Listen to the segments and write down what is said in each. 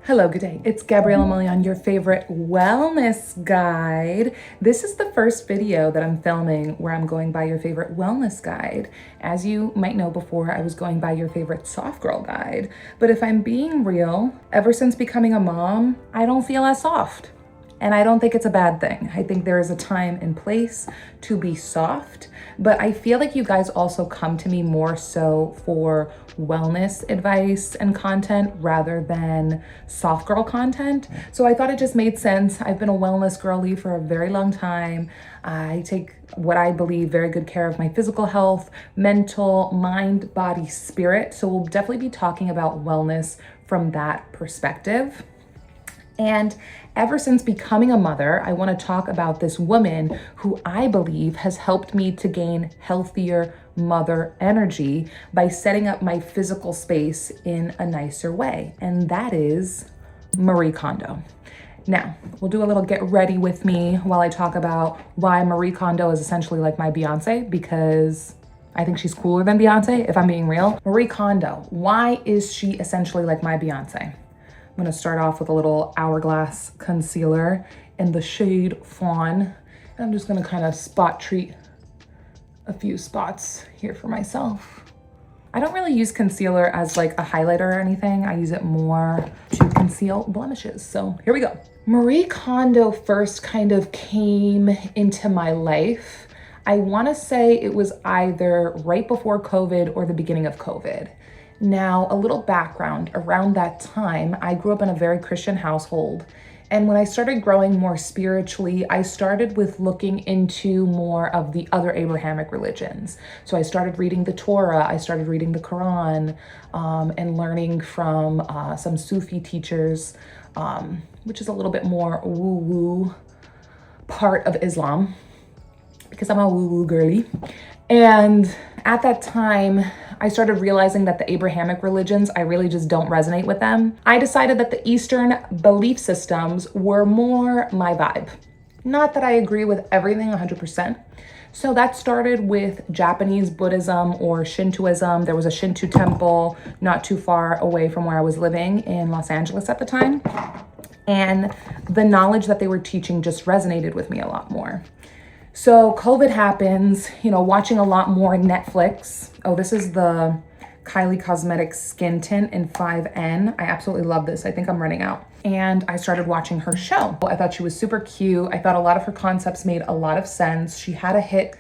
Hello, good day. It's Gabriella Mullion, your favorite wellness guide. This is the first video that I'm filming where I'm going by your favorite wellness guide. As you might know, before I was going by your favorite soft girl guide. But if I'm being real, ever since becoming a mom, I don't feel as soft. And I don't think it's a bad thing. I think there is a time and place to be soft, but I feel like you guys also come to me more so for wellness advice and content rather than soft girl content. So I thought it just made sense. I've been a wellness girly for a very long time. I take what I believe very good care of my physical health, mental, mind, body, spirit. So we'll definitely be talking about wellness from that perspective. And ever since becoming a mother, I want to talk about this woman who I believe has helped me to gain healthier mother energy by setting up my physical space in a nicer way. And that is Marie Kondo. Now, we'll do a little get ready with me while I talk about why Marie Kondo is essentially like my Beyonce, because I think she's cooler than Beyonce, if I'm being real. Marie Kondo, why is she essentially like my Beyonce? I'm gonna start off with a little Hourglass concealer in the shade Fawn. And I'm just gonna kind of spot treat a few spots here for myself. I don't really use concealer as like a highlighter or anything. I use it more to conceal blemishes. So here we go. Marie Kondo first kind of came into my life. I wanna say it was either right before COVID or the beginning of COVID. Now, a little background, around that time, I grew up in a very Christian household. And when I started growing more spiritually, I started with looking into more of the other Abrahamic religions. So I started reading the Torah, I started reading the Quran, and learning from some Sufi teachers, which is a little bit more woo-woo part of Islam, because I'm a woo-woo girly. And at that time, I started realizing that the Abrahamic religions, I really just don't resonate with them. I decided that the Eastern belief systems were more my vibe. Not that I agree with everything 100%. So that started with Japanese Buddhism or Shintoism. There was a Shinto temple not too far away from where I was living in Los Angeles at the time. And the knowledge that they were teaching just resonated with me a lot more. So COVID happens, watching a lot more Netflix. Oh, this is the Kylie Cosmetics skin tint in 5N. I absolutely love this. I think I'm running out. And I started watching her show. I thought she was super cute. I thought a lot of her concepts made a lot of sense. She had a hit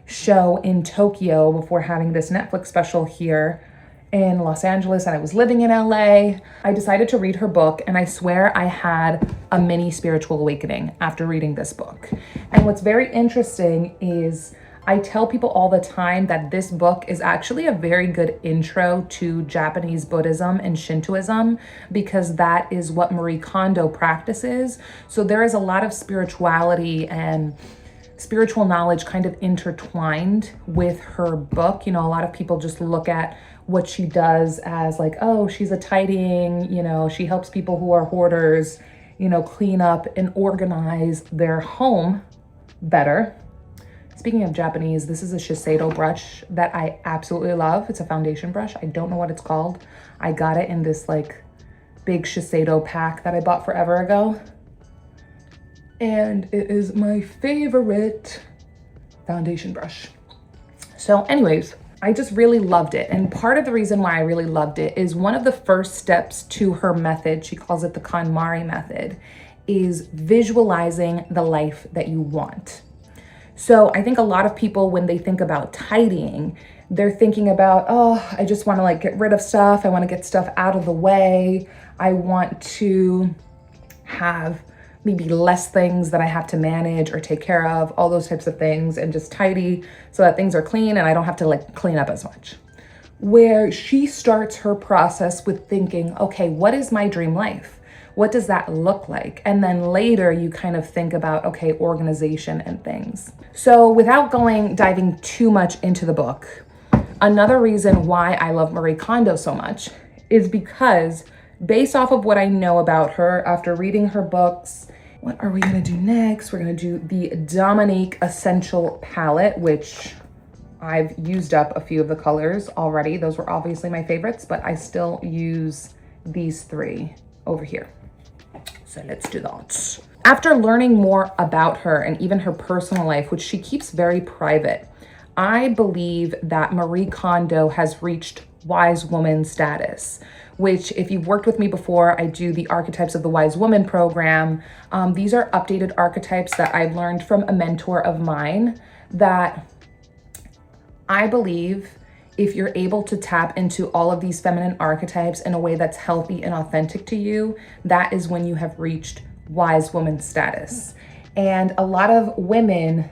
show in Tokyo before having this Netflix special here in Los Angeles, and I was living in LA. I decided to read her book, and I swear I had a mini spiritual awakening after reading this book. And what's very interesting is I tell people all the time that this book is actually a very good intro to Japanese Buddhism and Shintoism, because that is what Marie Kondo practices. So there is a lot of spirituality and spiritual knowledge kind of intertwined with her book. A lot of people just look at what she does as like, oh, she's a tidying, she helps people who are hoarders, clean up and organize their home better. Speaking of Japanese, this is a Shiseido brush that I absolutely love. It's a foundation brush. I don't know what it's called. I got it in this like big Shiseido pack that I bought forever ago. And it is my favorite foundation brush. So anyways, I just really loved it. And part of the reason why I really loved it is one of the first steps to her method, she calls it the KonMari Method, is visualizing the life that you want. So I think a lot of people, when they think about tidying, they're thinking about, oh, I just want to get rid of stuff. I want to get stuff out of the way. I want to have maybe less things that I have to manage or take care of, all those types of things, and just tidy so that things are clean and I don't have to clean up as much. Where she starts her process with thinking, okay, what is my dream life? What does that look like? And then later you kind of think about, okay, organization and things. So without diving too much into the book, another reason why I love Marie Kondo so much is because based off of what I know about her after reading her books, what are we gonna do next? We're gonna do the Dominique Essential Palette, which I've used up a few of the colors already. Those were obviously my favorites, but I still use these three over here. So let's do that. After learning more about her and even her personal life, which she keeps very private, I believe that Marie Kondo has reached wise woman status, which if you've worked with me before, I do the Archetypes of the Wise Woman program. These are updated archetypes that I've learned from a mentor of mine that I believe if you're able to tap into all of these feminine archetypes in a way that's healthy and authentic to you, that is when you have reached wise woman status. And a lot of women,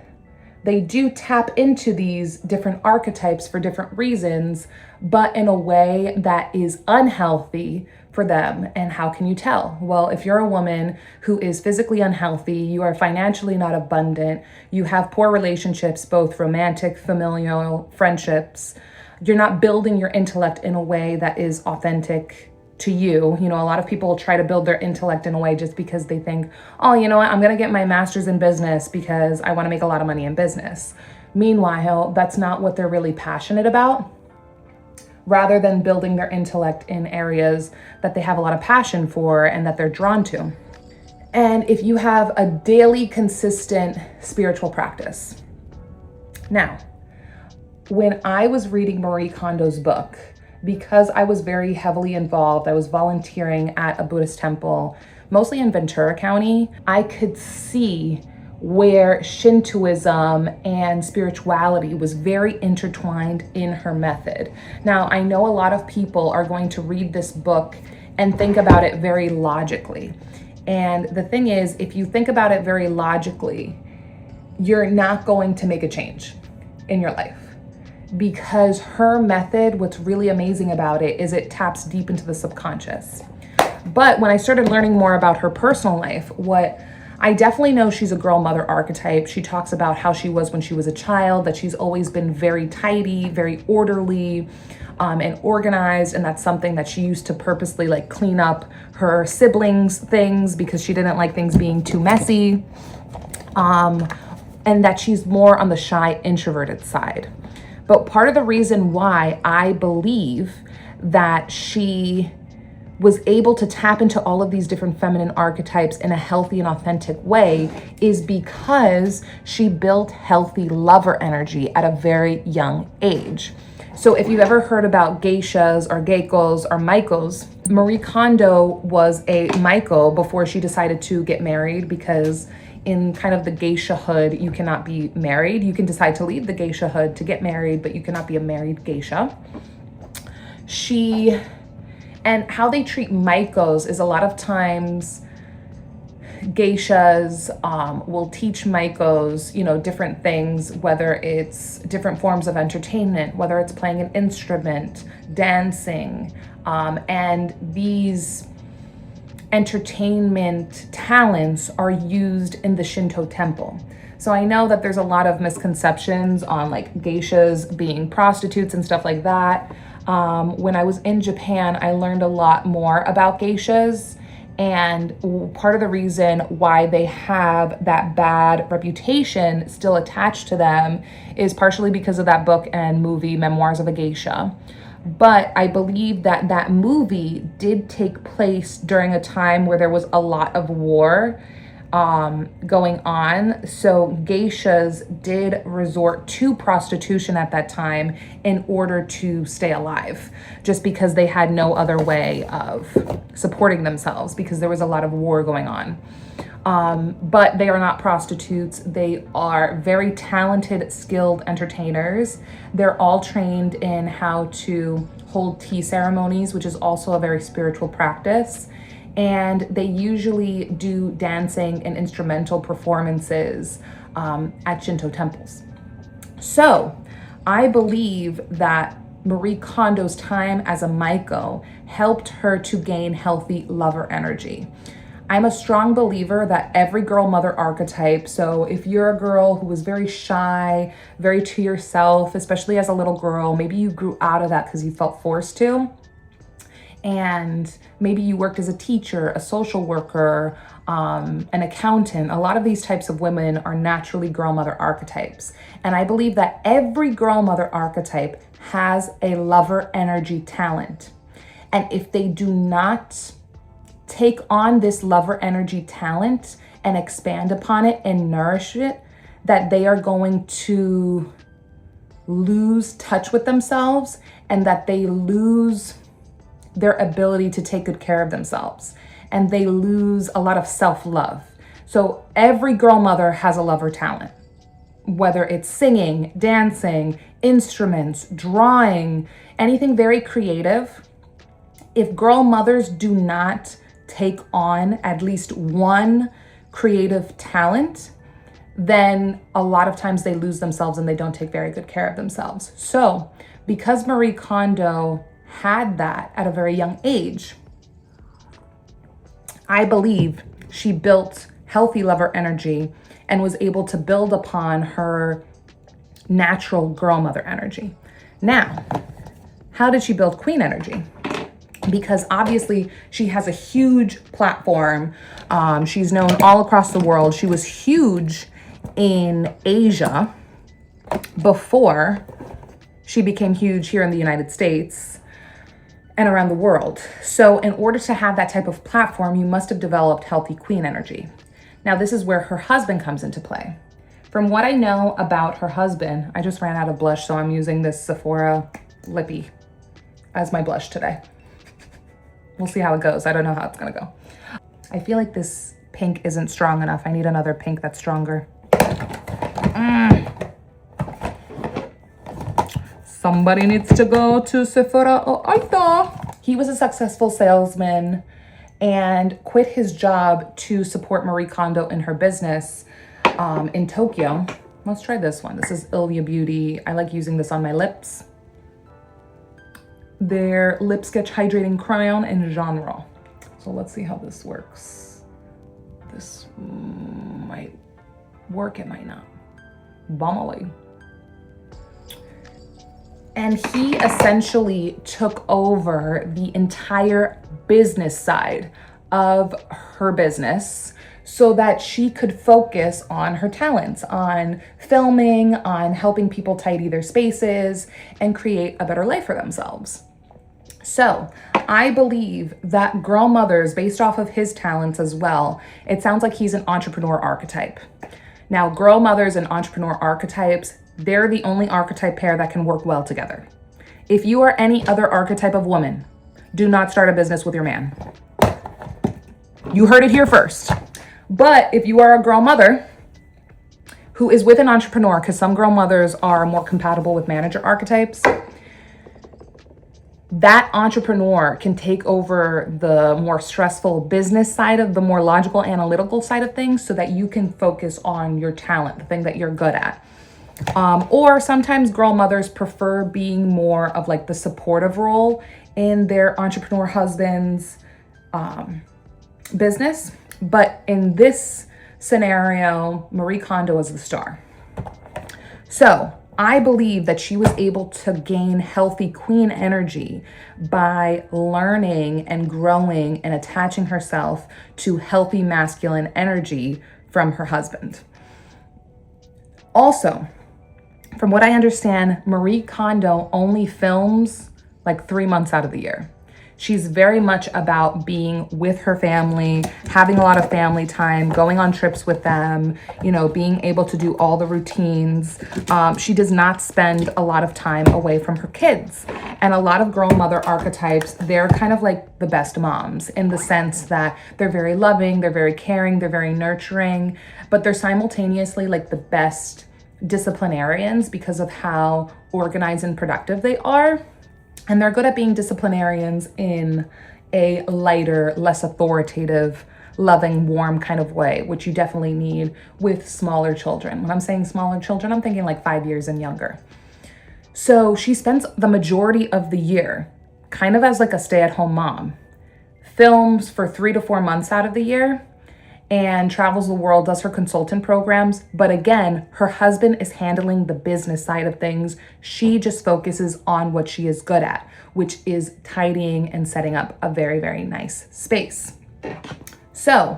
they do tap into these different archetypes for different reasons, but in a way that is unhealthy for them. And how can you tell? Well, if you're a woman who is physically unhealthy, you are financially not abundant, you have poor relationships, both romantic, familial, friendships, you're not building your intellect in a way that is authentic to you. You know, a lot of people try to build their intellect in a way just because they think, oh, you know what, I'm gonna get my master's in business because I wanna make a lot of money in business. Meanwhile, that's not what they're really passionate about, rather than building their intellect in areas that they have a lot of passion for and that they're drawn to. And if you have a daily, consistent spiritual practice. Now, when I was reading Marie Kondo's book, because I was very heavily involved, I was volunteering at a Buddhist temple, mostly in Ventura County, I could see where Shintoism and spirituality was very intertwined in her method. Now, I know a lot of people are going to read this book and think about it very logically. And the thing is, if you think about it very logically, you're not going to make a change in your life. Because her method, what's really amazing about it is it taps deep into the subconscious. But when I started learning more about her personal life, what I definitely know, she's a girl mother archetype. She talks about how she was when she was a child, that she's always been very tidy, very orderly, and organized. And that's something that she used to purposely like clean up her siblings' things because she didn't like things being too messy. And that she's more on the shy, introverted side. But part of the reason why I believe that she was able to tap into all of these different feminine archetypes in a healthy and authentic way is because she built healthy lover energy at a very young age. So if you've ever heard about geishas or geckos or maikos, Marie Kondo was a maiko before she decided to get married, because in kind of the geisha hood, you cannot be married. You can decide to leave the geisha hood to get married, but you cannot be a married geisha. And how they treat maikos is a lot of times geishas will teach maikos, you know, different things, whether it's different forms of entertainment, whether it's playing an instrument, dancing, and these entertainment talents are used in the Shinto temple. So I know that there's a lot of misconceptions on like geishas being prostitutes and stuff like that. When I was in Japan, I learned a lot more about geishas, and part of the reason why they have that bad reputation still attached to them is partially because of that book and movie, Memoirs of a Geisha. But I believe that that movie did take place during a time where there was a lot of war going on. So geishas did resort to prostitution at that time in order to stay alive, just because they had no other way of supporting themselves because there was a lot of war going on. But they are not prostitutes. They are very talented, skilled entertainers. They're all trained in how to hold tea ceremonies, which is also a very spiritual practice. And they usually do dancing and instrumental performances at Shinto temples. So I believe that Marie Kondo's time as a maiko helped her to gain healthy lover energy. I'm a strong believer that every girl mother archetype, so if you're a girl who was very shy, very to yourself, especially as a little girl, maybe you grew out of that because you felt forced to, and maybe you worked as a teacher, a social worker, an accountant. A lot of these types of women are naturally girl mother archetypes. And I believe that every girl mother archetype has a lover energy talent. And if they do not take on this lover energy talent and expand upon it and nourish it, that they are going to lose touch with themselves and that they lose their ability to take good care of themselves and they lose a lot of self-love. So every girl mother has a lover talent, whether it's singing, dancing, instruments, drawing, anything very creative. If girl mothers do not take on at least one creative talent, then a lot of times they lose themselves and they don't take very good care of themselves. So because Marie Kondo had that at a very young age, I believe she built healthy lover energy and was able to build upon her natural girl mother energy. Now, how did she build queen energy? Because obviously she has a huge platform. She's known all across the world. She was huge in Asia before she became huge here in the United States and around the world. So in order to have that type of platform, you must have developed healthy queen energy. Now, this is where her husband comes into play. From what I know about her husband, I just ran out of blush, so I'm using this Sephora Lippy as my blush today. We'll see how it goes. I don't know how it's gonna go. I feel like this pink isn't strong enough. I need another pink that's stronger. Somebody needs to go to Sephora or Ulta. He was a successful salesman and quit his job to support Marie Kondo in her business in Tokyo. Let's try this one. This is Ilya Beauty. I like using this on my lips. Their Lip Sketch Hydrating Crayon in Genre. So let's see how this works. This might work, it might not. Bummely. And he essentially took over the entire business side of her business so that she could focus on her talents, on filming, on helping people tidy their spaces and create a better life for themselves. So I believe that girl mothers, based off of his talents as well, it sounds like he's an entrepreneur archetype. Now, girl mothers and entrepreneur archetypes, they're the only archetype pair that can work well together. If you are any other archetype of woman, do not start a business with your man. You heard it here first. But if you are a girl mother who is with an entrepreneur, because some girl mothers are more compatible with manager archetypes, that entrepreneur can take over the more stressful business side of the more logical, analytical side of things so that you can focus on your talent, the thing that you're good at. Or sometimes girl mothers prefer being more of like the supportive role in their entrepreneur husband's business. But in this scenario, Marie Kondo is the star. So I believe that she was able to gain healthy queen energy by learning and growing and attaching herself to healthy masculine energy from her husband. Also, from what I understand, Marie Kondo only films like 3 months out of the year. She's very much about being with her family, having a lot of family time, going on trips with them, you know, being able to do all the routines. She does not spend a lot of time away from her kids. And a lot of girl mother archetypes, they're kind of like the best moms in the sense that they're very loving, they're very caring, they're very nurturing, but they're simultaneously like the best disciplinarians because of how organized and productive they are. And they're good at being disciplinarians in a lighter, less authoritative, loving, warm kind of way, which you definitely need with smaller children. When I'm saying smaller children, I'm thinking like 5 years and younger. So she spends the majority of the year kind of as like a stay-at-home mom, films for 3 to 4 months out of the year, and travels the world, does her consultant programs. But again, her husband is handling the business side of things. She just focuses on what she is good at, which is tidying and setting up a very, very nice space. So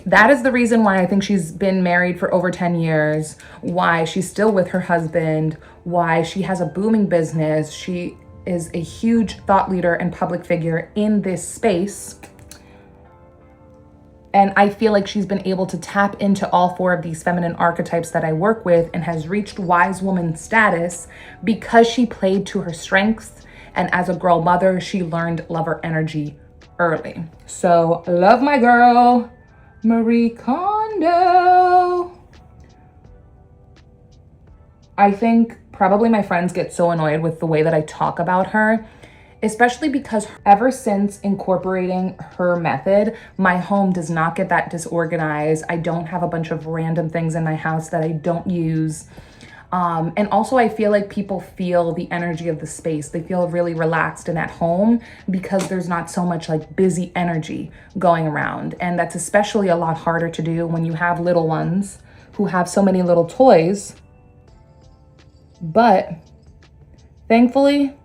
that is the reason why I think she's been married for over 10 years, why she's still with her husband, why she has a booming business. She is a huge thought leader and public figure in this space. And I feel like she's been able to tap into all 4 of these feminine archetypes that I work with and has reached wise woman status because she played to her strengths. And as a girl mother, she learned lover energy early. So love my girl, Marie Kondo. I think probably my friends get so annoyed with the way that I talk about her, especially because ever since incorporating her method, my home does not get that disorganized. I don't have a bunch of random things in my house that I don't use. And also I feel like people feel the energy of the space. They feel really relaxed and at home because there's not so much like busy energy going around. And that's especially a lot harder to do when you have little ones who have so many little toys. But thankfully,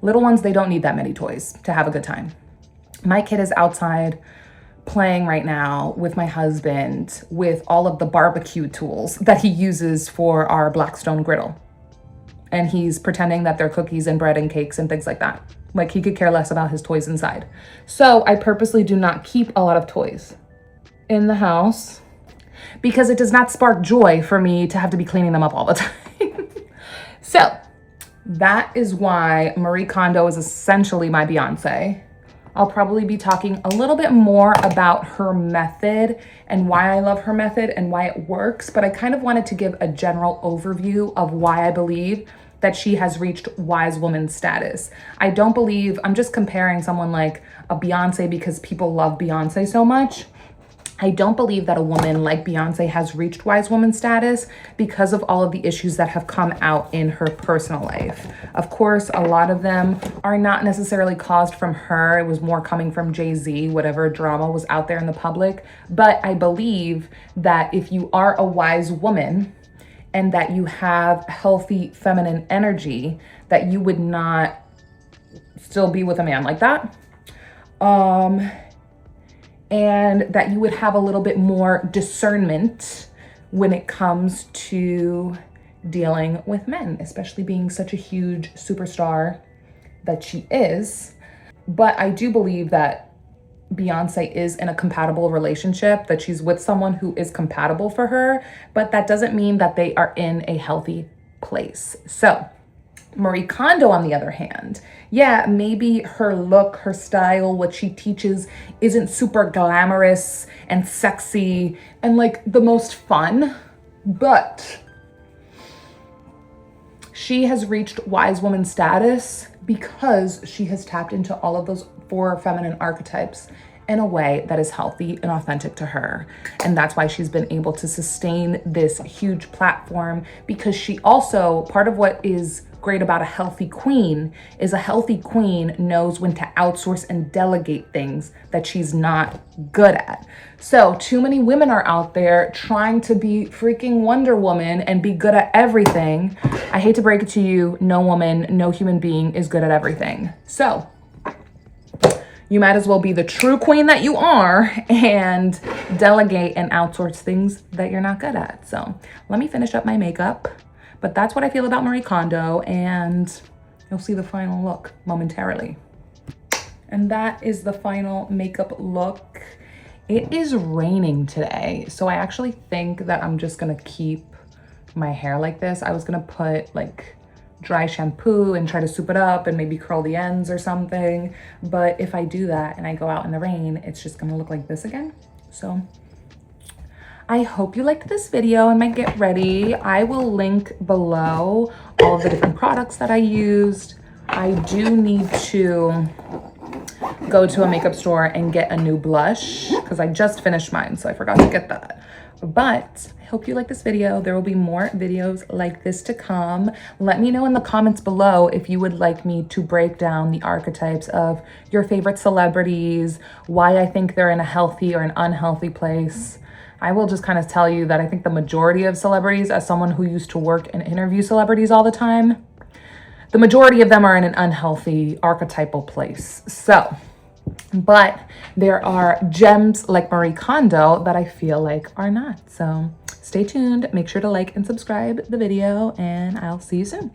little ones, they don't need that many toys to have a good time. My kid is outside playing right now with my husband with all of the barbecue tools that he uses for our Blackstone griddle. And he's pretending that they're cookies and bread and cakes and things like that. Like he could care less about his toys inside. So I purposely do not keep a lot of toys in the house because it does not spark joy for me to have to be cleaning them up all the time. So that is why Marie Kondo is essentially my Beyonce. I'll probably be talking a little bit more about her method and why I love her method and why it works, but I kind of wanted to give a general overview of why I believe that she has reached wise woman status. I don't believe, I'm just comparing someone like a Beyonce because people love Beyonce so much. I don't believe that a woman like Beyonce has reached wise woman status because of all of the issues that have come out in her personal life. Of course, a lot of them are not necessarily caused from her. It was more coming from Jay-Z, whatever drama was out there in the public. But I believe that if you are a wise woman and that you have healthy feminine energy, that you would not still be with a man like that. And that you would have a little bit more discernment when it comes to dealing with men, especially being such a huge superstar that she is. But I do believe that Beyonce is in a compatible relationship, that she's with someone who is compatible for her, but that doesn't mean that they are in a healthy place. So Marie Kondo, on the other hand, yeah, maybe her look, her style, what she teaches isn't super glamorous and sexy and like the most fun, but she has reached wise woman status because she has tapped into all of those 4 feminine archetypes in a way that is healthy and authentic to her. And that's why she's been able to sustain this huge platform, because she also, part of what is great about a healthy queen is a healthy queen knows when to outsource and delegate things that she's not good at. So too many women are out there trying to be freaking Wonder Woman and be good at everything. I hate to break it to you, no woman, no human being is good at everything. So you might as well be the true queen that you are and delegate and outsource things that you're not good at. So let me finish up my makeup. But that's what I feel about Marie Kondo, and you'll see the final look momentarily. And that is the final makeup look. It is raining today, so I actually think that I'm just gonna keep my hair like this. I was gonna put like dry shampoo and try to soup it up and maybe curl the ends or something. But if I do that and I go out in the rain, it's just gonna look like this again. So I hope you liked this video and my get ready. I will link below all of the different products that I used. I do need to go to a makeup store and get a new blush because I just finished mine, so I forgot to get that. But I hope you like this video. There will be more videos like this to come. Let me know in the comments below if you would like me to break down the archetypes of your favorite celebrities, why I think they're in a healthy or an unhealthy place. I will just kind of tell you that I think the majority of celebrities, as someone who used to work and interview celebrities all the time, the majority of them are in an unhealthy archetypal place. So, but there are gems like Marie Kondo that I feel like are not. So stay tuned, make sure to like and subscribe the video, and I'll see you soon.